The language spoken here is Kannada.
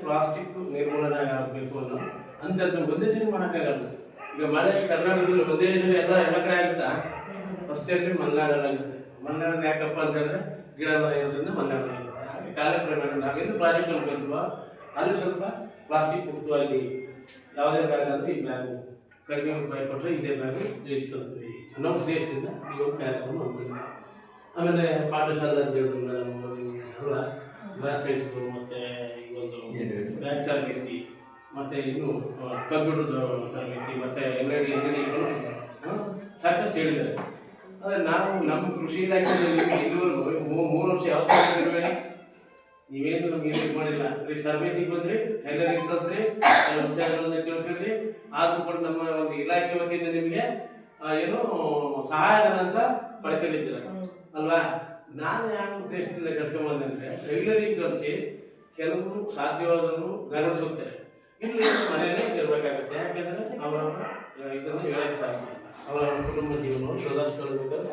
ಪ್ಲಾಸ್ಟಿಕ್ ನಿರ್ಮೂಲನೆ ಆಗಬೇಕು ಅನ್ನೋ ಅಂತ ಒಂದೇ ಸರಿ ಮಾಡೋಕ್ಕಾಗಲ್ಲ. ಈಗ ಮಳೆ ಕರ್ನಾಟಕದಲ್ಲಿ ಒಂದೇ ಸರಿ ಎಲ್ಲ ಕಡೆ ಆಗುತ್ತಾ? ಫಸ್ಟ್ ಹೇಳಿ ಮಲೆನಾಡಲ್ಲಾಗುತ್ತೆ. ಮಲೆನಾಡಲ್ಲಿ ಯಾಕಪ್ಪ ಅಂತಂದರೆ ಗಿಡ ಮರ ಇರೋದ್ರಿಂದ ಮಲೆನಾಡಲ್ಲಾಗುತ್ತೆ. ಹಾಗೆ ಕಾಲಕ್ರಮೇಣ ನಾವೇನು ಪ್ರಾಜೆಕ್ಟ್ ಅನ್ಕೊಳ್ತೀವೋ ಅಲ್ಲಿ ಸ್ವಲ್ಪ ಪ್ಲಾಸ್ಟಿಕ್ ಮುಕ್ತವಾಗಿ ಯಾವುದೇ ಬ್ಯಾಗ್ ಅಂದರೆ ಈ ಬ್ಯಾಗು ಕಡಿಮೆ ರೂಪಾಯಿ ಕೊಟ್ಟರೆ ಇದೇ ಬ್ಯಾಗು ಜಯಿಸ್ಕೊಳ್ತೀವಿ ಅನ್ನೋ ಉದ್ದೇಶದಿಂದ ಈ ಒಂದು ಕಾರ್ಯಕ್ರಮ ಮಾಡ್ತೀವಿ. ಆಮೇಲೆ ಪಾಠಶಾಲೆ ಅಂತ ಹೇಳಿದ್ರು ಮೇಡಮ್ ಅಲ್ಲ ಬ್ಯಾಸ್ಕೆಟ್ಗಳು ಮತ್ತು ಈ ಒಂದು ಬ್ಯಾಗ್ ತರಬೇತಿ ಮತ್ತು ಇನ್ನು ಕಂಪ್ಯೂಟರ್ ತರಬೇತಿ ಮತ್ತು ಎಂಗಡಿಗಳು ಸಾಕಷ್ಟು ಹೇಳಿದ್ದಾರೆ. ಆದರೆ ನಾವು ನಮ್ಮ ಕೃಷಿ ಇಲಾಖೆಯಲ್ಲಿ ಇಲ್ಲಿವರೆಗೂ 3 ವರ್ಷ ಯಾವ ಥರ ನೀವೇನು ನಮ್ಗೆ ಇದು ಮಾಡಿಲ್ಲ. ತರಬೇತಿಗೆ ಬಂದ್ರಿ, ಎಲ್ಲರಿಗೆ ಕಲ್ತ್ರಿ, ವಿಚಾರಗಳನ್ನು ತಿಳ್ಕೊಂಡ್ರಿ, ಆದ್ರೂ ಕೂಡ ನಮ್ಮ ಒಂದು ಇಲಾಖೆ ವತಿಯಿಂದ ನಿಮಗೆ ಏನು ಸಹಾಯಧನ ಅಂತ ಪಡ್ಕೊಂಡಿದ್ದೀರ ಅಲ್ವಾ? ನಾನು ಯಾವ ಉದ್ದೇಶದಿಂದ ಕರ್ಕೊಂಬಂದೆ ಅಂದರೆ ಎಲ್ಲರಿಗೆ ಕಲಿಸಿ ಕೆಲವರು ಸಾಧ್ಯವಾದವರು ಗಮನಿಸುತ್ತಾರೆ. ಇಲ್ಲಿ ಮನೆಯಲ್ಲೇ ಇರಬೇಕಾಗುತ್ತೆ. ಯಾಕೆಂದರೆ ಅವರವರ ಇದನ್ನು ಹೇಳಕ್ಕೆ ಸಾಧ್ಯ. ಅವರ ಕುಟುಂಬ ಜೀವನವನ್ನು ಸುಧಾರಿಸ್ಕೊಳ್ಬೇಕಾದ್ರೆ